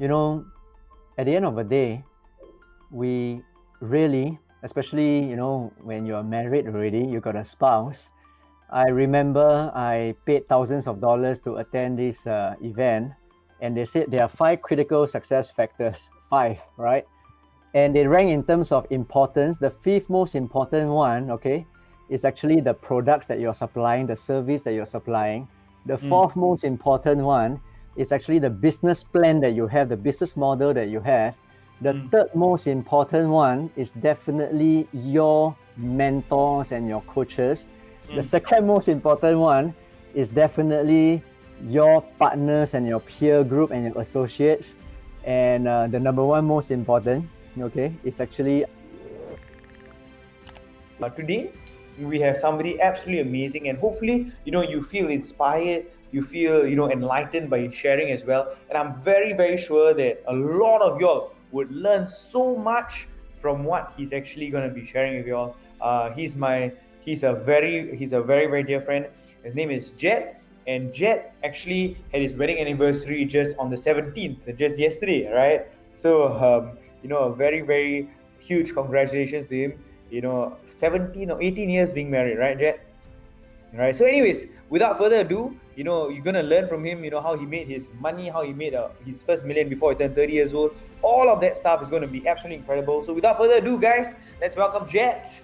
you know, at the end of the day, we really, especially, when you're married already, you got a spouse. I remember I paid thousands of dollars to attend this event, and they said there are 5 critical success factors. Five, right? And they rank in terms of importance. The fifth most important one, okay, is actually the products that you're supplying, the service that you're supplying. The fourth most important one is actually the business plan that you have, the business model that you have. The third most important one is definitely your mentors and your coaches. The second most important one is definitely your partners and your peer group and your associates. And the number one most important, okay, is actually Today we have somebody absolutely amazing, and hopefully you feel inspired, you feel enlightened by sharing as well. And I'm very very sure that a lot of y'all would learn so much from what he's actually going to be sharing with y'all. He's a very very dear friend. His name is Jet, and Jet actually had his wedding anniversary just on the 17th, just yesterday, right? So a very very huge congratulations to him. 17 or 18 years being married, right, Jet? Right. So, anyways, without further ado, you're gonna learn from him. How he made his money, how he made his first million before he turned 30 years old. All of that stuff is gonna be absolutely incredible. So, without further ado, guys, let's welcome Jet.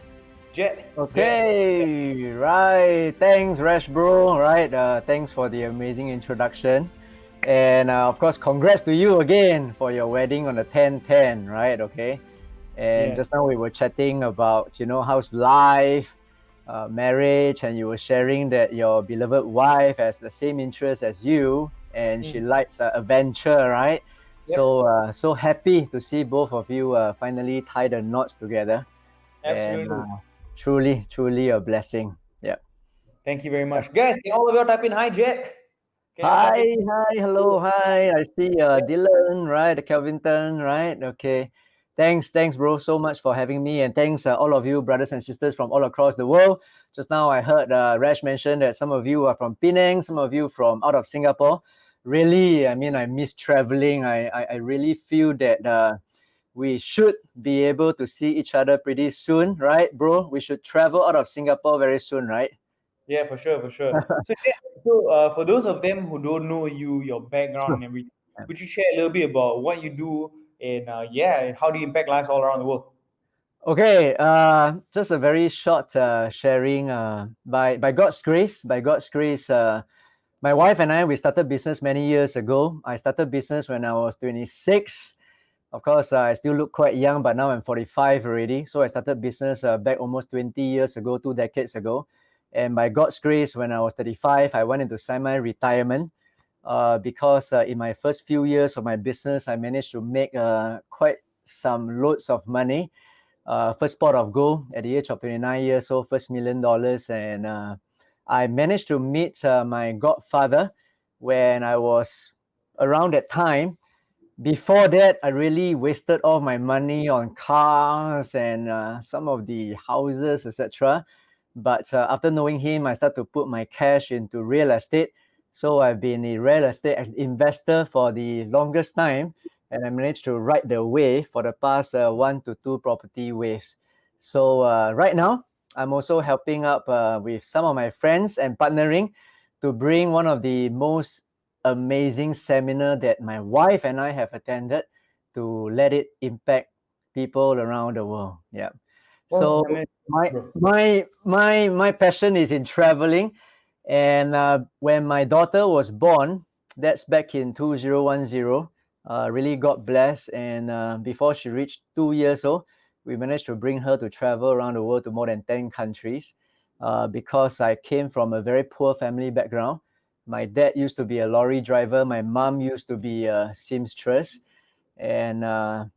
Jet. okay, right. Thanks, Resh, bro. Right. Thanks for the amazing introduction. And of course, congrats to you again for your wedding on the 10/10, right? Okay. And Yeah. just now we were chatting about, how's life, marriage, and you were sharing that your beloved wife has the same interest as you, and she likes adventure, right? Yep. So happy to see both of you finally tie the knots together, and Absolutely. truly a blessing. Yeah. Thank you very much, guys. Can all of you type in hi, Jet? Can you all type Hi, in? hello, hi. I see Dylan, right? Kelvinton, right? Okay. Thanks, bro, so much for having me, and thanks all of you brothers and sisters from all across the world. Just now I heard Resh mention that some of you are from Penang, some of you from out of Singapore. Really, I mean, I miss traveling. I really feel that we should be able to see each other pretty soon, right, bro? We should travel out of Singapore very soon, right? Yeah, for sure, for sure. So, yeah, for those of them who don't know you, your background Sure. and everything, could you share a little bit about what you do and yeah, how do you impact lives all around the world? Okay, just a very short sharing. By God's grace, my wife and I, we started business many years ago. I started business when I was 26. Of course, I still look quite young, but now I'm 45 already. So I started business back almost 20 years ago, 2 decades ago. And by God's grace, when I was 35, I went into semi-retirement because in my first few years of my business, I managed to make quite some loads of money. First pot of gold at the age of 29 years old, first $1 million. And I managed to meet my godfather when I was around that time. Before that, I really wasted all my money on cars and some of the houses, etc. But after knowing him, I started to put my cash into real estate. So I've been a real estate investor for the longest time, and I managed to ride the wave for the past 1 to 2 property waves. So right now, I'm also helping up with some of my friends and partnering to bring one of the most amazing seminar that my wife and I have attended to let it impact people around the world. Yeah. Well, So I mean, my bro. my my my passion is in traveling, and when my daughter was born, that's back in 2010. Really got blessed, and before she reached 2 years old, we managed to bring her to travel around the world to more than 10 countries. Because I came from a very poor family background. My dad used to be a lorry driver. My mom used to be a seamstress. And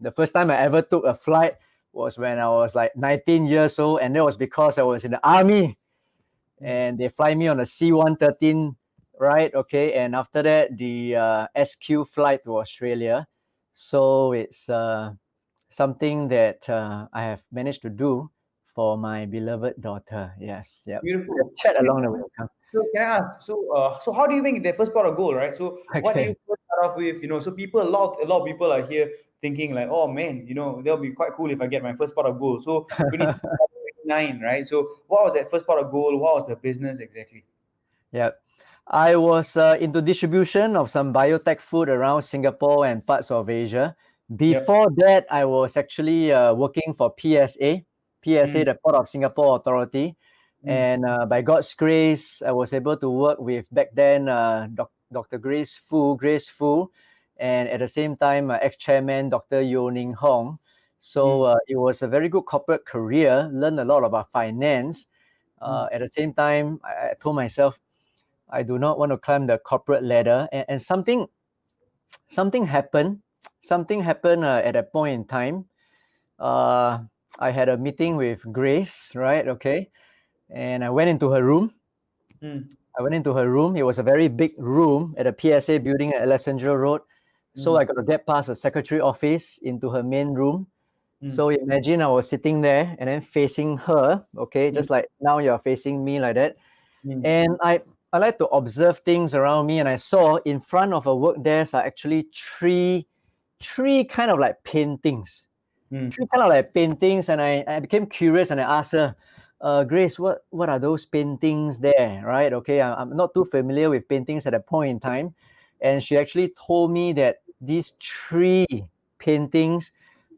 the first time I ever took a flight was when I was like 19 years old, and that was because I was in the army, and they fly me on a C-113, right? Okay, and after that, the SQ flight to Australia. So it's something that I have managed to do for my beloved daughter. Yes, yep. Beautiful. Chat So, along the way. So can I ask? So how do you make the first pot of gold, right? So what do you Okay. first start off with? So people, a lot of people are here thinking like, oh man, that'll be quite cool if I get my first pot of gold. So 29, right? So what was that first pot of gold? What was the business exactly? Yeah. I was into distribution of some biotech food around Singapore and parts of Asia. Yep. Before that, I was actually working for PSA, Mm, the Port of Singapore Authority. mm, And by God's grace, I was able to work with back then Dr. Grace Fu, and at the same time, ex-chairman Dr. Yeo Ning Hong. So mm, it was a very good corporate career, learned a lot about finance. mm, At the same time, I told myself, I do not want to climb the corporate ladder. And something happened. Something happened at that point in time. Uh, I had a meeting with Grace, right? Okay. And I went into her room. mm, It was a very big room at the PSA building at Alessandro Road. So I mm, got to get past the secretary office into her main room. mm, So imagine I was sitting there and then facing her, okay, mm, just like now you're facing me like that. mm, And I like to observe things around me, and I saw in front of a work desk are actually three kind of like paintings. mm, And I became curious and I asked her, Grace, what are those paintings there? Right? Okay, I'm not too familiar with paintings at that point in time. And she actually told me that these three paintings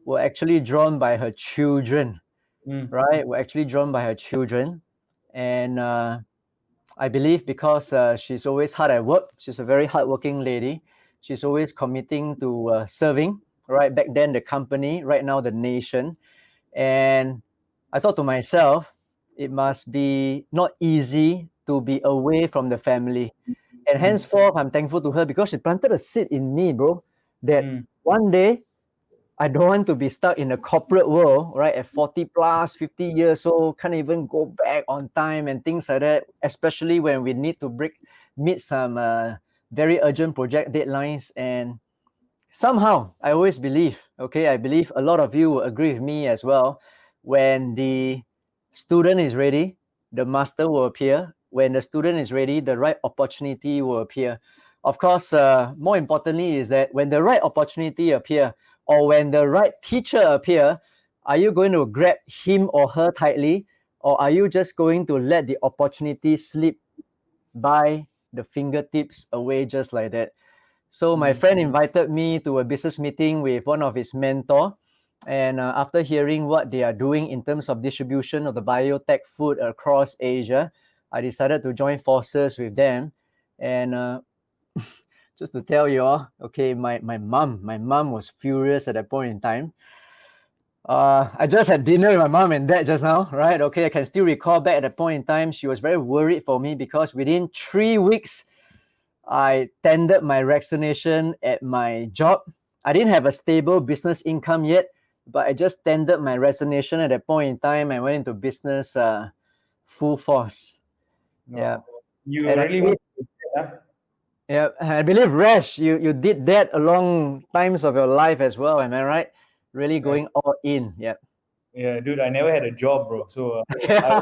were actually drawn by her children, mm, right? Were actually drawn by her children. And I believe because she's always hard at work. She's a very hardworking lady. She's always committing to serving, right? Back then, the company, right now, the nation. And I thought to myself, it must be not easy to be away from the family. And mm, henceforth, I'm thankful to her because she planted a seed in me, bro, that mm, one day I don't want to be stuck in the corporate world, right? At 40 plus, 50 years old, can't even go back on time and things like that, especially when we need to meet some very urgent project deadlines. And somehow, I always believe, okay, I believe a lot of you will agree with me as well. When the student is ready, the master will appear. When the student is ready, the right opportunity will appear. Of course, more importantly is that when the right opportunity appear, or when the right teacher appear, are you going to grab him or her tightly, or are you just going to let the opportunity slip by the fingertips away just like that? So my mm, friend invited me to a business meeting with one of his mentor. And after hearing what they are doing in terms of distribution of the biotech food across Asia, I decided to join forces with them. And just to tell you all, okay, my mom was furious at that point in time. I just had dinner with my mom and dad just now, right? Okay, I can still recall back at that point in time, she was very worried for me because within 3 weeks, I tendered my resignation at my job. I didn't have a stable business income yet, but I just tendered my resignation at that point in time and went into business full force. Yeah. no. You And I really believe, want to, huh? yeah, I believe Resh, you did that along times of your life as well, am I right? Really Yes. going all in. Yeah. Yeah, dude, I never had a job, bro. So I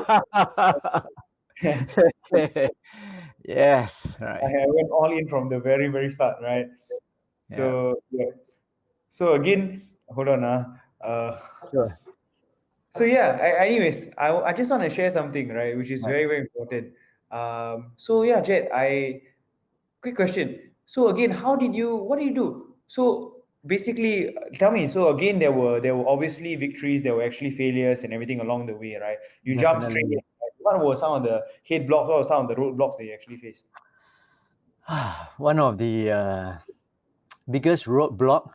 Yes, right. I went all in from the very, very start, right? Yeah. So yeah. So again, hold on, Sure. so yeah. Anyways, I just want to share something, right, which is Right. very, very important. So yeah, Jet, quick question. So again, what do you do? So basically, tell me. So again, there were obviously victories, there were actually failures and everything along the way, right? You jumped straight in. Definitely. Right? What were some of the head blocks? What were some of the roadblocks that you actually faced? One of the biggest roadblock,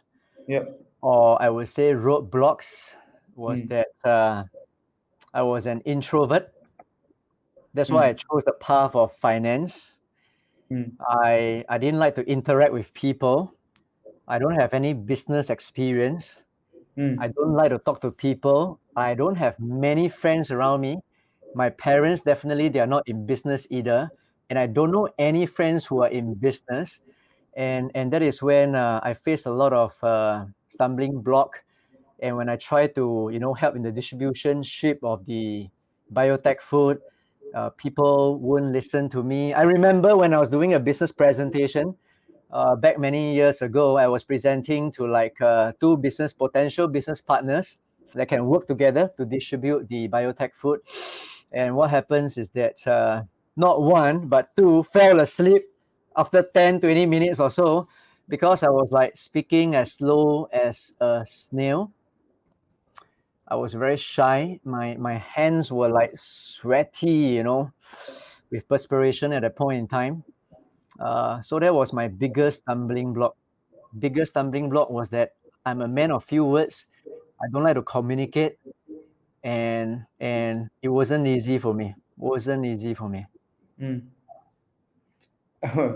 Yep. or I would say roadblocks, was Mm, that I was an introvert. That's why I mm, chose the path of finance. mm, I didn't like to interact with people. I don't have any business experience. I mm, don't like to talk to people. I don't have many friends around me. My parents definitely they are not in business either, and I don't know any friends who are in business. And that is when I face a lot of stumbling block. And when I try to help in the distribution ship of the biotech food, People wouldn't listen to me. I remember when I was doing a business presentation back many years ago, I was presenting to like two potential business partners that can work together to distribute the biotech food. And what happens is that not one, but two fell asleep after 10, 20 minutes or so because I was like speaking as slow as a snail. I was very shy. My hands were like sweaty, with perspiration at that point in time. So that was my biggest stumbling block. Biggest stumbling block was that I'm a man of few words. I don't like to communicate, and it wasn't easy for me. Wasn't easy for me. Mm.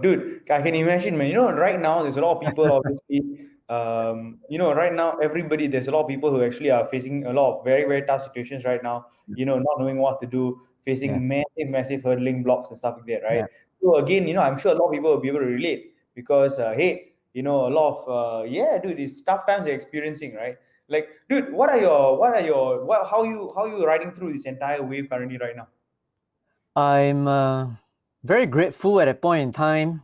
Dude, I can imagine, man. Right now there's a lot of people, obviously. Right now there's a lot of people who actually are facing a lot of very, very tough situations right now. Not knowing what to do, Yeah, facing massive, massive hurdling blocks and stuff like that, yeah. right? So again, I'm sure a lot of people will be able to relate because, hey, a lot of yeah, dude, it's tough times they're experiencing, right? Like, dude, how you riding through this entire wave currently right now? I'm very grateful at that point in time.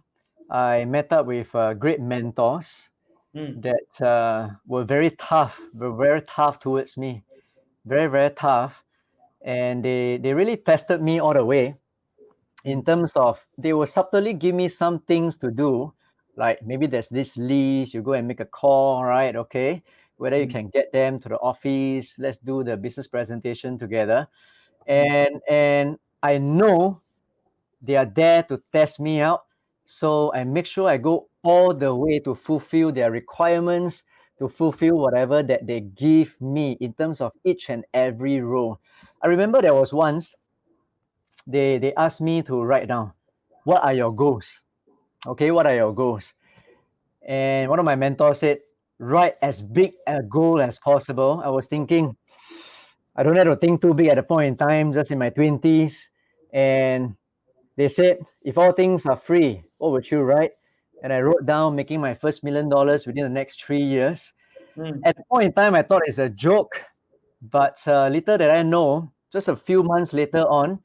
I met up with great mentors Mm, that were very tough towards me, very, very tough. And they really tested me all the way in mm, terms of they will subtly give me some things to do, like maybe there's this list, you go and make a call, right? Okay, whether you mm, can get them to the office, let's do the business presentation together. mm, And I know they are there to test me out, so I make sure I go all the way to fulfill their requirements, to fulfill whatever that they give me in terms of each and every role. I remember there was once they asked me to write down what are your goals. Okay, what are your goals? And one of my mentors said, write as big a goal as possible. I was thinking, I don't have to think too big at the point in time, just in my 20s. And they said, if all things are free, what would you write? And I wrote down making my first $1 million within the next 3 years. mm. At the point in time, I thought it's a joke, but little did I know, just a few months later on,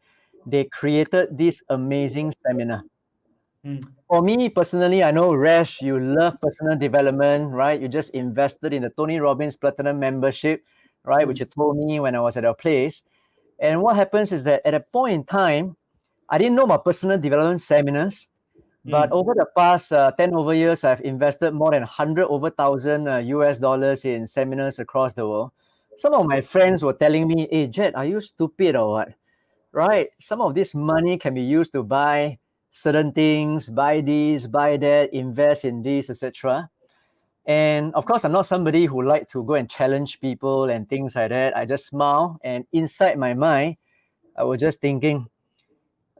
they created this amazing seminar. Mm. For me personally, I know Resh, you love personal development, right? You just invested in the Tony Robbins Platinum membership, right? Which Mm. you told me when I was at your place. And what happens is that at a point in time, I didn't know about personal development seminars, but Mm. over the past 10 over years, I've invested more than 100 over thousand US dollars in seminars across the world. Some of my friends were telling me, hey, Jet, are you stupid or what? Right? Some of this money can be used to buy certain things, buy this, buy that, invest in this, etc. And of course, I'm not somebody who like to go and challenge people and things like that. I just smile, and inside my mind, I was just thinking,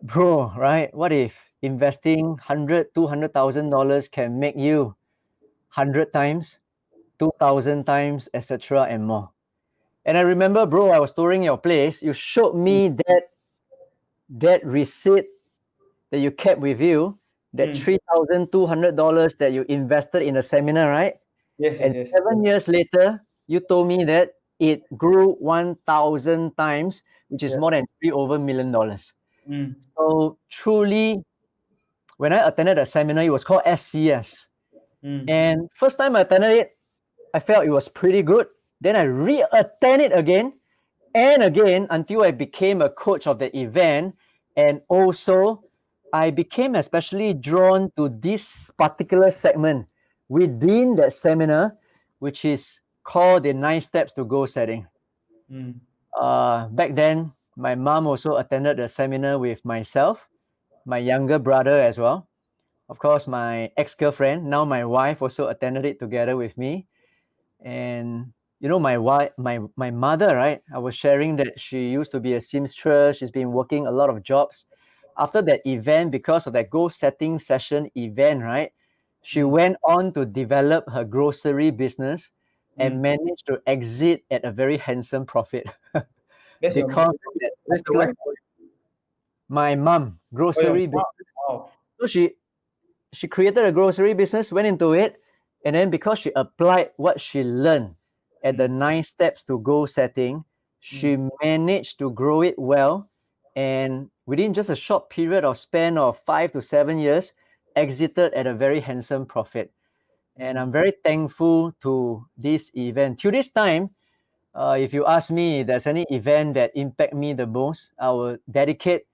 bro, right? What if investing 100, $200,000 can make you 100 times, 2,000 times, etc. and more? And I remember, bro, I was touring your place. You showed me that receipt that you kept with you, that Mm. $3,200 that you invested in a seminar, right? Yes, yes, And yes. 7 years later, you told me that it grew 1,000 times, which is Yeah. more than $3 over $1 million. Mm. So truly, when I attended a seminar, it was called SCS. Mm. And first time I attended it, I felt it was pretty good. Then I re-attend it again and again until I became a coach of the event. And also, I became especially drawn to this particular segment within that seminar, which is called the 9 steps to goal setting. Mm. Back then, my mom also attended the seminar with myself, my younger brother as well. Of course, my ex-girlfriend, now my wife, also attended it together with me. And my wife, my mother, right? I was sharing that she used to be a seamstress. She's been working a lot of jobs. After that event, because of that goal setting session event, right? She Mm. went on to develop her grocery business and Mm. managed to exit at a very handsome profit That's your because of that that's your particular, wife. my mom Oh, your grocery mom. business. Wow. So she created a grocery business, went into it, and then because she applied what she learned at the Mm. 9 steps to goal setting, Mm. she managed to grow it well. and within just a short period of span of 5 to 7 years, exited at a very handsome profit. And I'm very thankful to this event. To this time, if you ask me if there's any event that impact me the most, I will dedicate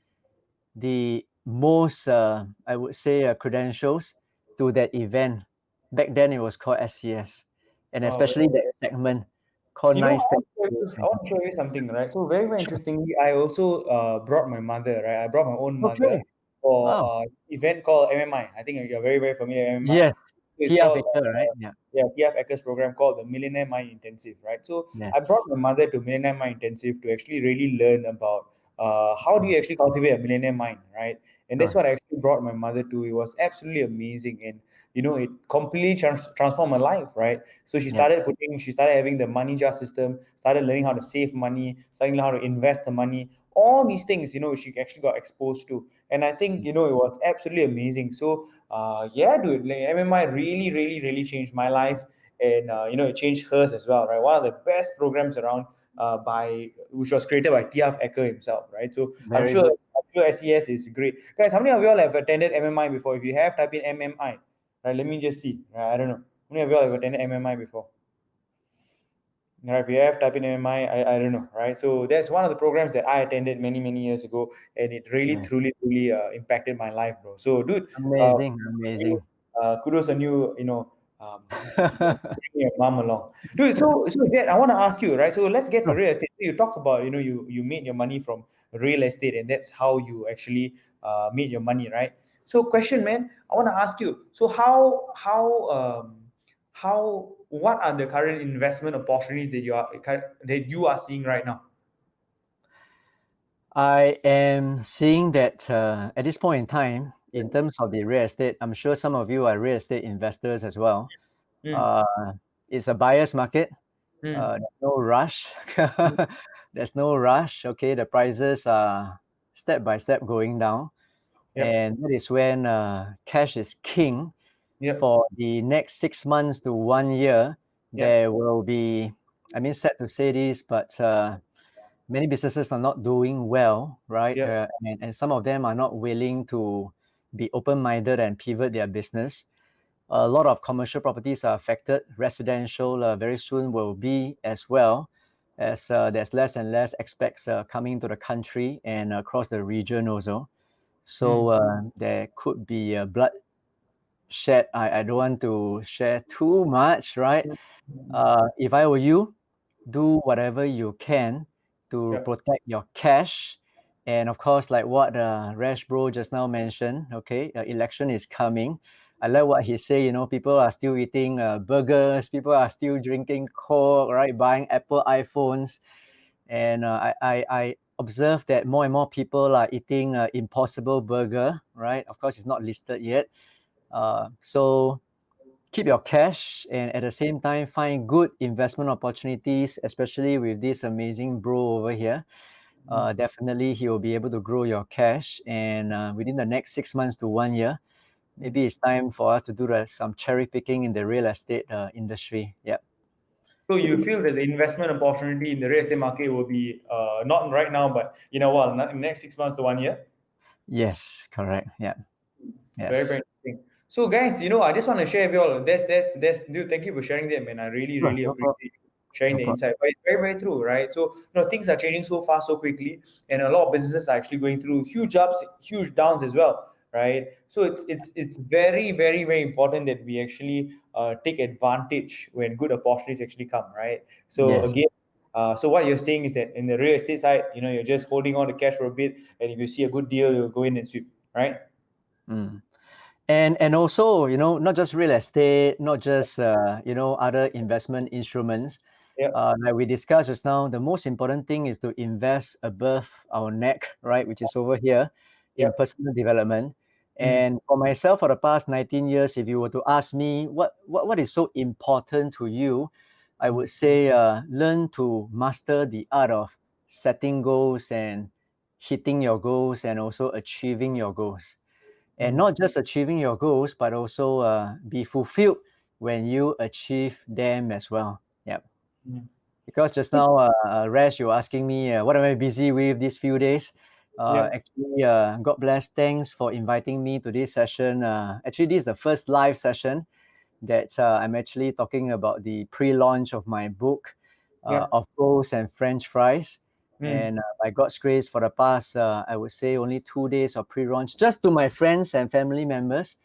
the most, I would say, credentials to that event. Back then, it was called SCS, and Wow, especially that segment called you know, Nice Tech. I want to show you something, right? So very, very Sure. interestingly, I also brought my mother, right? I brought my own mother Okay. for Wow. event called MMI. I think you're very, very familiar with MMI. Yes. It's TF called Victor, right? Yeah. yeah, TF Eckers program called the Millionaire Mind Intensive, right? So I brought Yes. my mother to Millionaire Mind Intensive to actually really learn about how do you actually cultivate a millionaire mind, right? And that's Sure. what I actually brought my mother to. It was absolutely amazing, and it completely transformed her life, right? So Yeah. she started having the money jar system, started learning how to save money, starting how to invest the money, all these things, she actually got exposed to. And I think, it was absolutely amazing. So, yeah, dude, like, MMI really, really, really changed my life. And, it changed hers as well, right? One of the best programs around which was created by T.F. Ecker himself, right? So Very good. I'm sure SES is great. Guys, how many of you all have attended MMI before? If you have, type in MMI. Right, let me just see. I don't know. How many of you all have attended MMI before? Right, if you have type in MMI, I don't know, right? So that's one of the programs that I attended many, many years ago, and it really, Yes. truly, truly impacted my life, bro. So, dude, Amazing. Amazing. kudos on you, bring your mom along. Dude, so Jet, I want to ask you, right? So let's get to Sure. real estate. You talk about, you made your money from real estate, and that's how you actually made your money, right? So, question, man, I want to ask you. So, what are the current investment opportunities that you are seeing right now? I am seeing that at this point in time, in terms of the real estate, I'm sure some of you are real estate investors as well. Mm, Uh, it's a buyer's market. mm, There's no rush. mm, There's no rush. Okay, the prices are step by step going down, yep, and that is when cash is king. yep, For the next 6 months to 1 year, yep, there will be. I mean, sad to say this, but many businesses are not doing well, right? yep, And some of them are not willing to be open-minded and pivot their business. A lot of commercial properties are affected. Residential very soon will be as well, as there's less and less expats coming to the country and across the region also. mm, So there could be a bloodshed. I don't want to share too much, right? If I were you, do whatever you can to yep, protect your cash. And of course, like what Resh Bro just now mentioned, okay, election is coming. I like what he said, people are still eating burgers, people are still drinking Coke, right, buying Apple iPhones. And I observe that more and more people are eating Impossible Burger, right? Of course, it's not listed yet. So keep your cash and at the same time find good investment opportunities, especially with this amazing bro over here. Definitely he will be able to grow your cash, and within the next 6 months to 1 year, maybe it's time for us to do some cherry picking in the real estate industry. Yeah. So you feel that the investment opportunity in the real estate market will be not right now, but in the next 6 months to 1 year? Yes, correct. Yeah. Very, Yes. very interesting. So, guys, I just want to share with you all. Dude, thank you for sharing that, man. I really, Sure, really no problem. appreciate you sharing No the problem. insight. But it's very, very true, right? So, things are changing so fast, so quickly, and a lot of businesses are actually going through huge ups, huge downs as well, right? So, it's very, very, very important that we actually take advantage when good opportunities actually come, right? So, Yes. again. So what you're saying is that in the real estate side, you're just holding on to cash for a bit, and if you see a good deal, you'll go in and sweep, right? Mm. And also, not just real estate, not just other investment instruments. Yeah, Like we discussed just now, the most important thing is to invest above our neck, right, which is over here yeah. in personal development. Mm. And for myself, for the past 19 years, if you were to ask me what is so important to you, I would say learn to master the art of setting goals and hitting your goals and also achieving your goals. And Mm. not just achieving your goals, but also be fulfilled when you achieve them as well. Yeah. Mm. Because just now, Resh, you were asking me, what am I busy with these few days? Yeah. Actually, God bless. Thanks for inviting me to this session. Actually, this is the first live session that I'm actually talking about the pre-launch of my book, Yeah. of Rolls and French Fries. Mm. And by God's grace, for the past, I would say only 2 days of pre-launch, just to my friends and family members,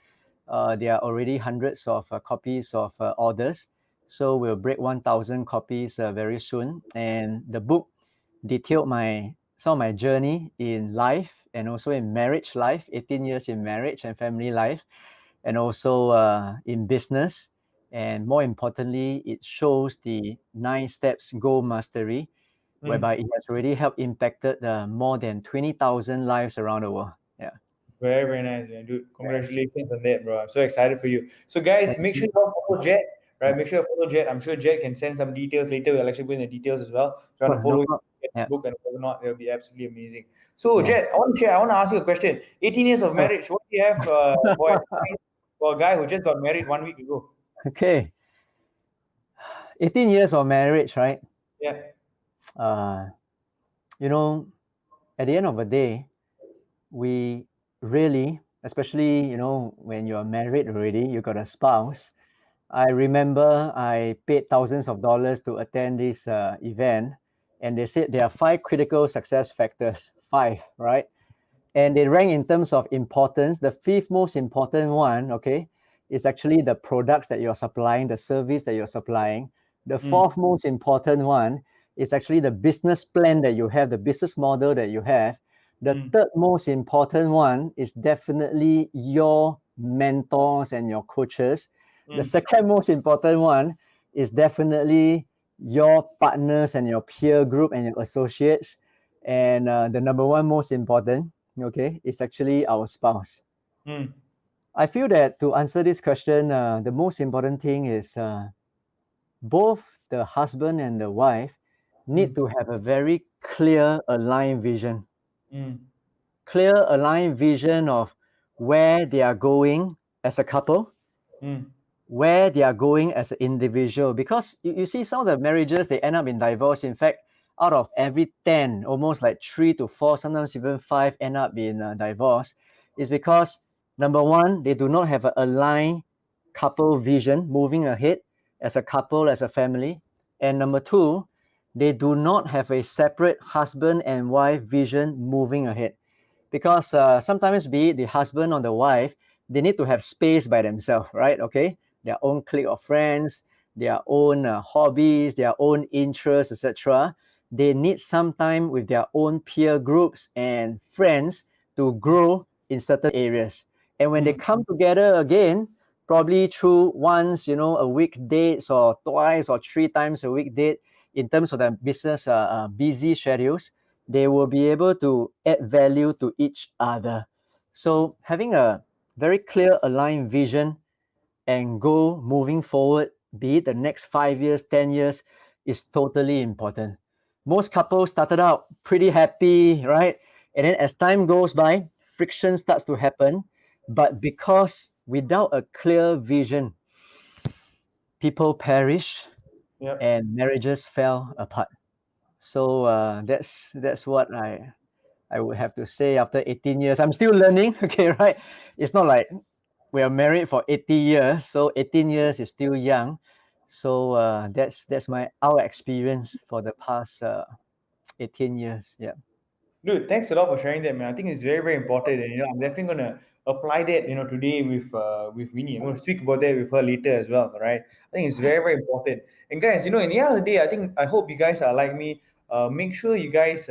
there are already hundreds of copies of orders. So we'll break 1,000 copies very soon. And the book detailed some of my journey in life and also in marriage life, 18 years in marriage and family life, and also in business. And more importantly, it shows the 9 steps goal mastery, whereby it has already helped impacted more than 20,000 lives around the world. Yeah. Very, very nice, man. Dude, Yes. congratulations on that, bro. I'm so excited for you. So, guys, Thank make sure you. you follow Jet, right? Make sure you follow Jet. I'm sure Jet can send some details later. We'll actually put in the details as well. If you want to No follow problem. his Yeah. book and whatnot, it'll be absolutely amazing. So, Yes. Jet, I want to ask you a question. 18 years of Sure. marriage, what do you have, boy, for a guy who just got married 1 week ago? Okay. 18 years of marriage, right? Yeah. Uh, you know, at the end of the day, we really, especially, when you're married already, you got a spouse. I remember I paid thousands of dollars to attend this event, and they said there are 5 critical success factors. 5, right? And they rank in terms of importance. The 5th most important one, okay, is actually the products that you're supplying, the service that you're supplying. The 4th most important one is actually the business plan that you have, the business model that you have. The 3rd most important one is definitely your mentors and your coaches. The 2nd most important one is definitely your partners and your peer group and your associates. And the number 1 most important, okay, is actually our spouse. I feel that to answer this question, the most important thing is both the husband and the wife need to have a very clear, aligned vision. Clear, aligned vision of where they are going as a couple, where they are going as an individual. Because you see, some of the marriages, they end up in divorce. In fact, out of every 10, almost like 3 to 4, sometimes even 5 end up in divorce, is because number 1, they do not have an aligned couple vision moving ahead as a couple, as a family. And number 2, they do not have a separate husband and wife vision moving ahead. Because sometimes, be it the husband or the wife, they need to have space by themselves, right? Okay, their own clique of friends, their own hobbies, their own interests, etc. They need some time with their own peer groups and friends to grow in certain areas. And when they come together again, probably through once, a week dates, or twice or 3 times a week date, in terms of their business busy schedules, they will be able to add value to each other. So having a very clear, aligned vision and goal moving forward, be it the next 5 years, 10 years, is totally important. Most couples started out pretty happy, right? And then as time goes by, friction starts to happen. But because without a clear vision, people perish and marriages fell apart. So that's what I would have to say after 18 years. I'm still learning, okay, right? It's not like we are married for 80 years, so 18 years is still young. So that's our experience for the past 18 years. Yeah. Dude, thanks a lot for sharing that, man. I think it's very, very important, and I'm definitely gonna apply that, today with Winnie. I'm gonna speak about that with her later as well. All right, I think it's very, very important. And guys, in the end of the day, I hope you guys are like me. Make sure you guys,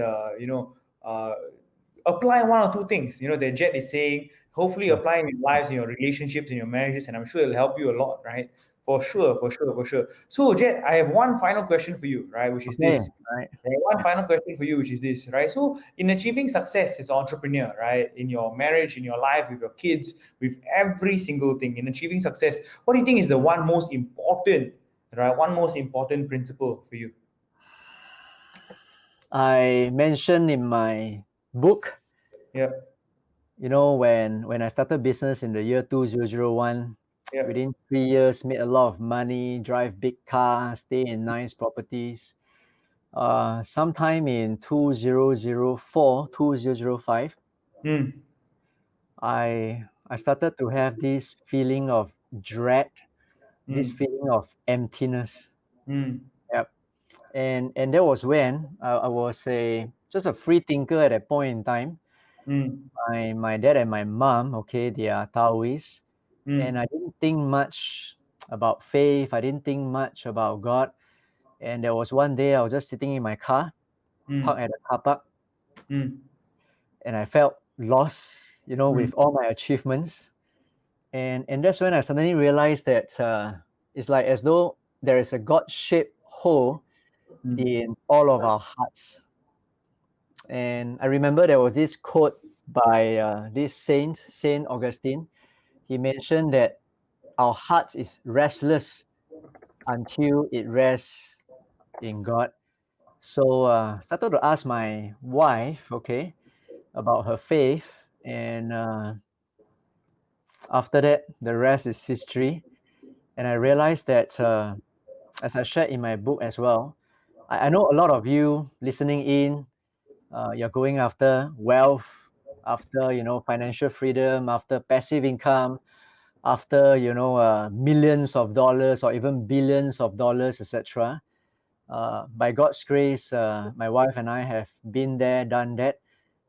apply one or two things, that Jet is saying. Hopefully, Sure. apply in your lives, in your relationships, in your marriages, and I'm sure it'll help you a lot, right? For sure, for sure, for sure. So, Jet, I have one final question for you, right? Which is Okay. this. Right. Right, one final question for you, which is this, right? So, in achieving success as an entrepreneur, right, in your marriage, in your life, with your kids, with every single thing, in achieving success, what do you think is the one most important, right? One most important principle for you? I mentioned in my book, Yeah, when I started business in the year 2001, yeah, within 3 years, made a lot of money, drive big cars, stay in nice properties. sometime in 2004, 2005, Mm. I started to have this feeling of dread, this Mm. feeling of emptiness. Mm. Yep. And that was when I was just a free thinker at that point in time. Mm. My dad and my mom, okay, they are Taoists, and Mm. I didn't think much about faith. I didn't think much about God. And there was one day I was just sitting in my car, Mm. parked at the car park, Mm. and I felt lost, Mm. with all my achievements. And that's when I suddenly realized that it's like as though there is a God-shaped hole Mm. in all of our hearts. And I remember there was this quote by this Saint Augustine. He mentioned that our heart is restless until it rests in God. So started to ask my wife, okay, about her faith, and after that, the rest is history. And I realized that, as I shared in my book as well, I know a lot of you listening in, you're going after wealth, after financial freedom, after passive income, after millions of dollars or even billions of dollars, etc. By God's grace, my wife and I have been there, done that.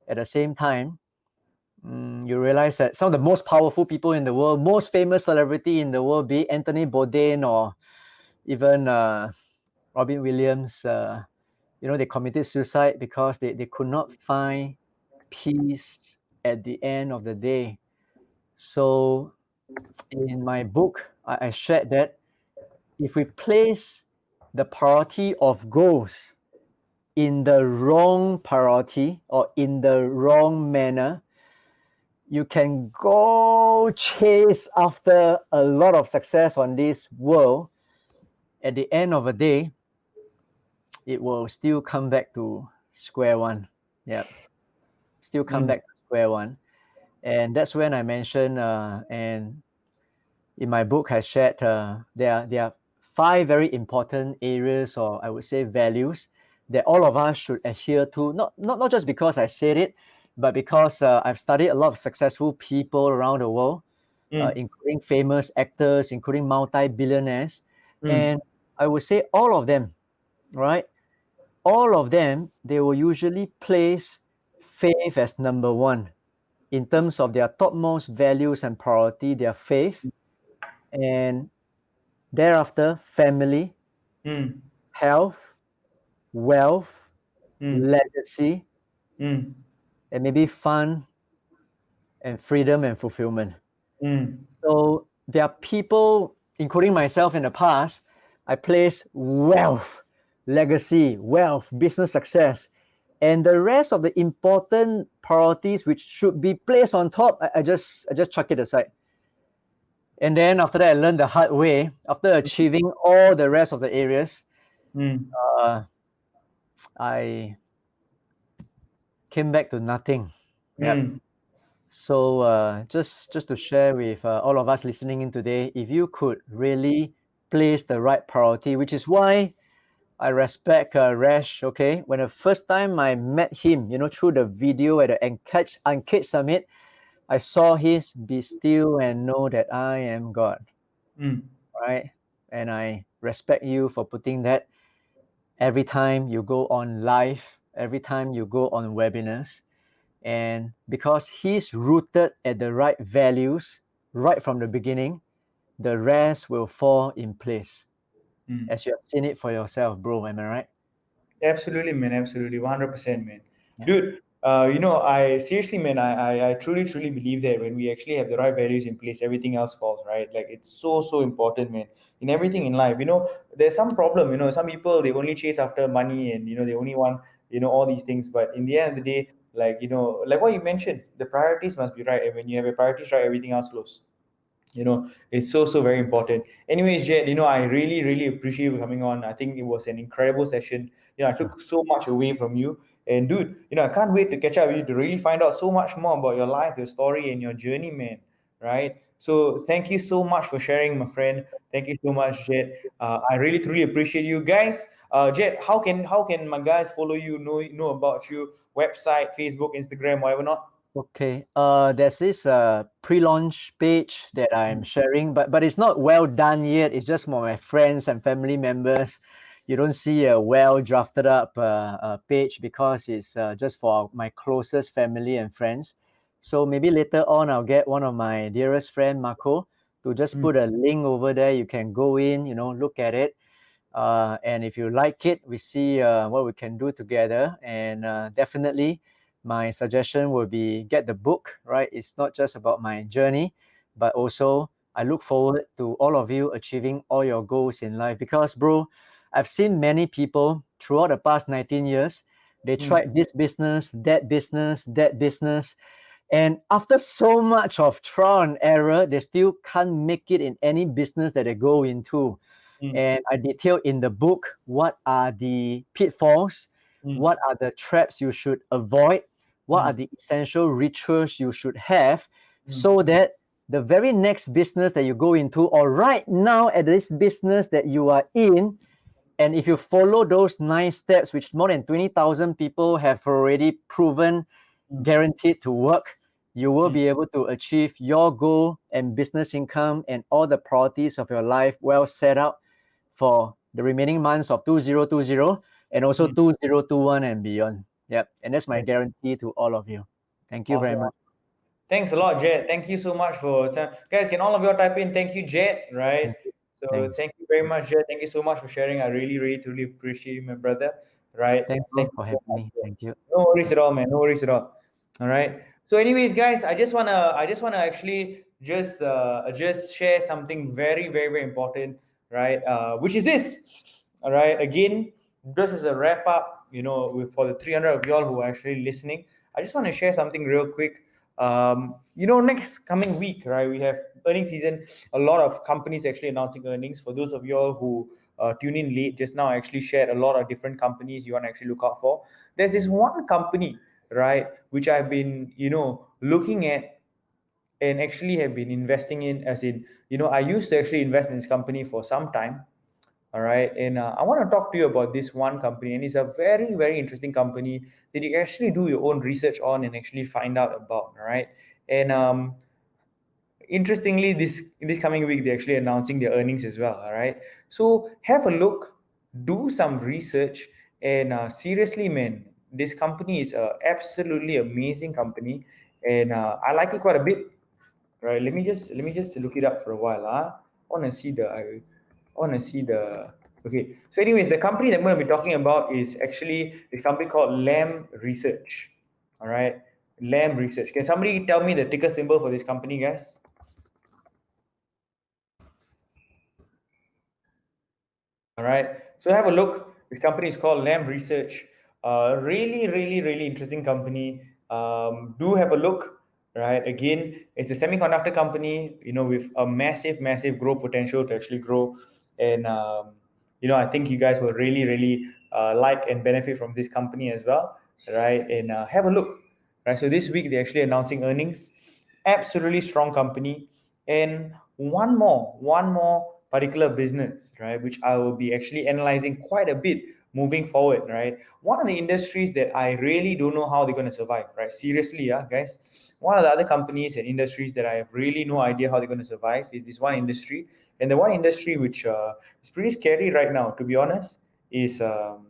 At the same time, you realize that some of the most powerful people in the world, most famous celebrity in the world, be it Anthony Bourdain or even Robin Williams, they committed suicide because they could not find peace at the end of the day. So in my book, I shared that if we place the priority of goals in the wrong priority or in the wrong manner, you can go chase after a lot of success on this world. At the end of the day, it will still come back to square one. Yeah, still come Mm. back to square one. And that's when I mentioned, and in my book I shared, there are five very important areas, or I would say values, that all of us should adhere to. Not just because I said it, but because I've studied a lot of successful people around the world, Mm. including famous actors, including multi-billionaires, Mm. and I would say all of them, right? All of them, they will usually place faith as number one in terms of their topmost values and priority, their faith, and thereafter family, Mm. health, wealth, Mm. legacy, Mm. and maybe fun and freedom and fulfillment. Mm. So there are people, including myself in the past, I place wealth, legacy, wealth, business success, and the rest of the important priorities which should be placed on top, I just chuck it aside. And then after that, I learned the hard way. After achieving all the rest of the areas, Mm. uh, I came back to nothing. Yep. Mm. So just to share with all of us listening in today, if you could really place the right priority, which is why I respect Resh. Okay, when the first time I met him, through the video at the Uncaged Summit, I saw his "Be still and know that I am God." Mm. Right, and I respect you for putting that every time you go on live, every time you go on webinars. And because he's rooted at the right values right from the beginning, the rest will fall in place. Mm. As you have seen it for yourself, bro. Am I right? Absolutely, man. Absolutely, 100%, man. Yeah. Dude, I seriously, man, I truly, truly believe that when we actually have the right values in place, everything else falls, right? Like, it's so, so important, man. In everything in life, there's some problem. Some people, they only chase after money, and they only want, all these things. But in the end of the day, like, like what you mentioned, the priorities must be right. And when you have your priorities right, everything else flows. It's so, so very important. Anyways, Jet, I really, really appreciate you coming on. I think it was an incredible session. I Sure. took so much away from you. And dude, I can't wait to catch up with you to really find out so much more about your life, your story, and your journey, man. Right? So thank you so much for sharing, my friend. Thank you so much, Jet. I really truly appreciate you guys. Jet, how can my guys follow you, know about you, website, Facebook, Instagram, whatever not? Okay. There's this pre-launch page that I'm Mm. sharing, but it's not well done yet. It's just for my friends and family members. You don't see a well drafted up page because it's just for my closest family and friends. So maybe later on I'll get one of my dearest friend Marco to just Mm. put a link over there. You can go in, look at it. And if you like it, we see what we can do together. And definitely, my suggestion would be get the book, right? It's not just about my journey, but also I look forward to all of you achieving all your goals in life. Because, bro, I've seen many people throughout the past 19 years, they Mm. tried this business, that business, that business. And after so much of trial and error, they still can't make it in any business that they go into. Mm. And I detail in the book what are the pitfalls, Mm. what are the traps you should avoid, what are Mm. the essential rituals you should have, Mm. so that the very next business that you go into, or right now at this business that you are in, and if you follow those 9 steps, which more than 20,000 people have already proven Mm. guaranteed to work, you will Mm. be able to achieve your goal and business income and all the priorities of your life well set out for the remaining months of 2020 and also Mm. 2021 and beyond. Yep. And that's my guarantee to all of you. Thank you very Awesome. much. Thanks a lot, Jet. Thank you so much for guys. Can all of you all type in "thank you, Jet"? Right. Thank you. So Thanks. thank you very much, Jet. Thank you so much for sharing. I really, really, truly appreciate you, my brother. Right. Thanks, bro, Thank you for so having much. me. Jet. Thank you. No worries at all, man. No worries at all. All right. So, anyways, guys, I just wanna actually just share something very, very, very important, right? Which is this. All right. Again, just as a wrap up, for the 300 of y'all who are actually listening, I just want to share something real quick. Next coming week, right? We have earnings season. A lot of companies actually announcing earnings. For those of y'all who tune in late just now, I actually shared a lot of different companies you want to actually look out for. There's this one company, right, which I've been, looking at and actually have been investing in. As in, I used to actually invest in this company for some time. All right. And I want to talk to you about this one company. And it's a very, very interesting company that you can actually do your own research on and actually find out about. All right. And interestingly, this coming week, they're actually announcing their earnings as well. All right. So have a look, do some research. And seriously, man, this company is a absolutely amazing company. And I like it quite a bit. Right. Let me just look it up for a while. I want to see the okay. So, anyways, the company that I'm going to be talking about is actually this company called Lamb Research. All right, Lamb Research. Can somebody tell me the ticker symbol for this company, guys? All right. So have a look. This company is called Lamb Research. Really, really, really interesting company. Do have a look. Right. Again, it's a semiconductor company. With a massive, massive growth potential to actually grow. And I think you guys will really, really like and benefit from this company as well. Right. And have a look. Right. So this week they're actually announcing earnings. Absolutely strong company. And one more particular business, right, which I will be actually analyzing quite a bit moving forward, right? One of the industries that I really don't know how they're going to survive, right? Seriously, yeah, guys. One of the other companies and industries that I have really no idea how they're going to survive is this one industry. And the one industry which is pretty scary right now, to be honest, is the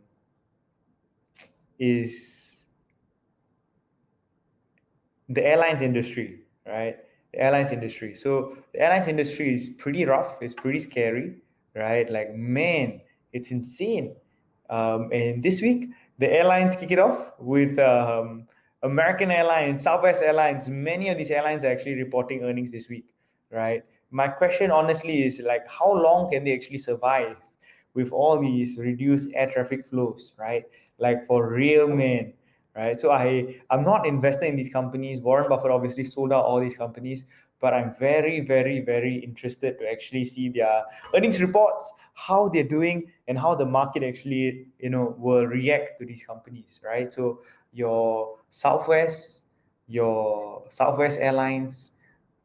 airlines industry, right? The airlines industry. So the airlines industry is pretty rough. It's pretty scary, right? Like, man, it's insane. And this week, the airlines kick it off with American Airlines, Southwest Airlines. Many of these airlines are actually reporting earnings this week, right? My question, honestly, is like, how long can they actually survive with all these reduced air traffic flows, right? Like, for real, man, right? So I'm not invested in these companies. Warren Buffett obviously sold out all these companies, but I'm very, very, very interested to actually see their earnings reports, how they're doing, and how the market actually will react to these companies, right? So your Southwest Airlines,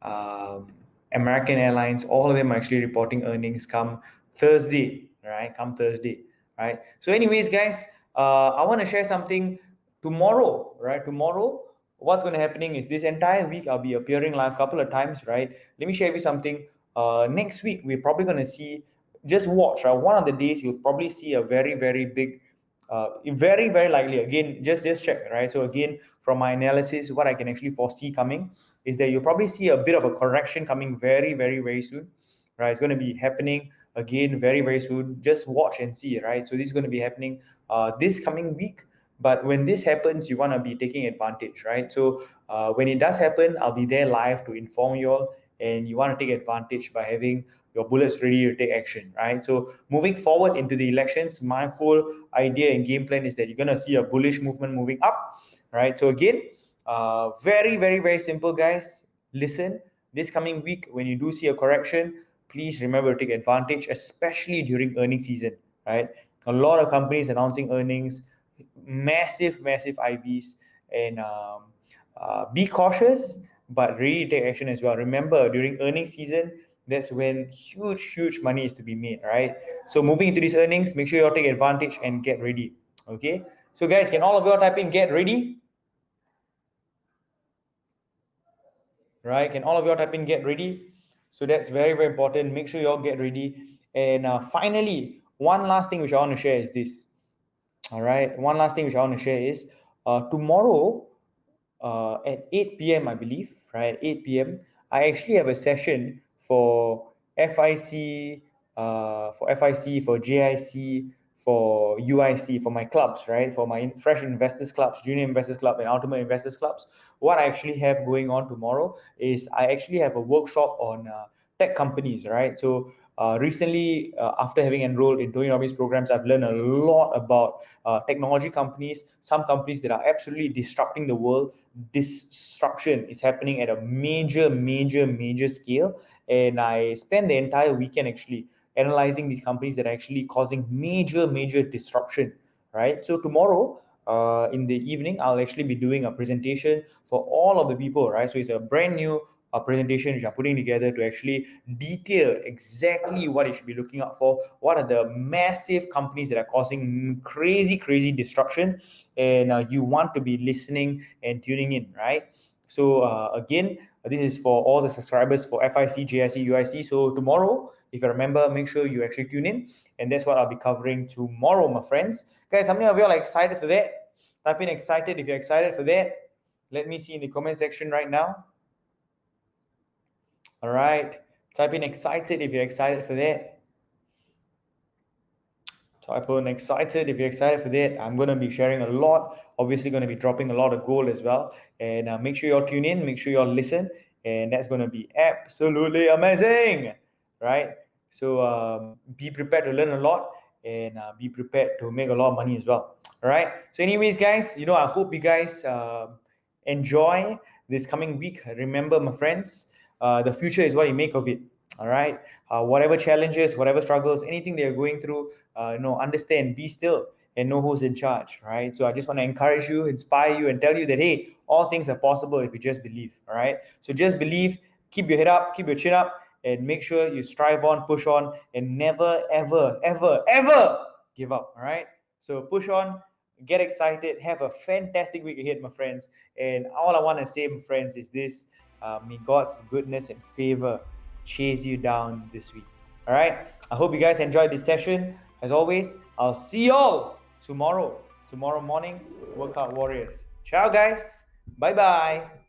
um, American Airlines, all of them are actually reporting earnings come Thursday, right? Come Thursday, right? So, anyways, guys, I want to share something tomorrow, right? Tomorrow, what's going to happening is this entire week I'll be appearing live a couple of times, right? Let me share with you something. Next week we're probably going to see. Just watch, right? One of the days you'll probably see a very very big very likely, again, just check, right? So again, from my analysis, what I can actually foresee coming is that you'll probably see a bit of a correction coming very soon, right? It's going to be happening again very soon. Just watch and see, right? So this is going to be happening this coming week. But when this happens, you want to be taking advantage, right? So when it does happen, I'll be there live to inform you all, and you want to take advantage by having your bullets ready to take action, right? So moving forward into the elections, my whole idea and game plan is that you're going to see a bullish movement moving up, right? So again, very simple, guys. Listen, this coming week, when you do see a correction, please remember to take advantage, especially during earnings season, right? A lot of companies announcing earnings, massive IVs, and be cautious, but really take action as well. Remember, during earnings season, that's when huge money is to be made, right? So moving into these earnings, make sure you all take advantage and get ready. Okay, so guys, can all of you all type in get ready? Right, can all of you all type in get ready? So that's very important. Make sure you all get ready. And finally, one last thing which I want to share is this. All right, one last thing which I want to share is tomorrow at 8 p.m. I believe, right? 8 p.m. I actually have a session for FIC, for JIC, for UIC, for my clubs, right? For my Fresh Investors Clubs, Junior Investors Club, and Ultimate Investors Clubs. What I actually have going on tomorrow is I actually have a workshop on tech companies, right? So recently, after having enrolled in Tony Robbins programs, I've learned a lot about technology companies, some companies that are absolutely disrupting the world. Disruption is happening at a major scale. And I spent the entire weekend actually analyzing these companies that are actually causing major disruption, right? So tomorrow, in the evening, I'll actually be doing a presentation for all of the people, right? So it's a brand new presentation which I'm putting together to actually detail exactly what you should be looking out for. What are the massive companies that are causing crazy disruption, and you want to be listening and tuning in, right? So again, this is for all the subscribers for FIC, JIC, UIC. So tomorrow, if you remember, make sure you actually tune in, and that's what I'll be covering tomorrow, my friends. Guys, how many of you are excited for that? Type in excited if you're excited for that. Let me see in the comment section right now. All right, type in excited if you're excited for that. Type in excited if you're excited for that. I'm going to be sharing a lot, obviously going to be dropping a lot of gold as well. And make sure you all tune in, make sure you all listen, and that's going to be absolutely amazing, right? So be prepared to learn a lot, and be prepared to make a lot of money as well. All right. So anyways, guys, I hope you guys enjoy this coming week. Remember, my friends, the future is what you make of it. All right. Whatever challenges, whatever struggles, anything they're going through, understand, be still, and know who's in charge. Right. So I just want to encourage you, inspire you, and tell you that, hey, all things are possible if you just believe. All right. So just believe, keep your head up, keep your chin up, and make sure you strive on, push on, and never, ever give up. All right. So push on, get excited, have a fantastic week ahead, my friends. And all I want to say, my friends, is this: may God's goodness and favor chase you down this week. All right. I hope you guys enjoyed this session. As always, I'll see y'all tomorrow morning. Workout Warriors. Ciao, guys. Bye bye.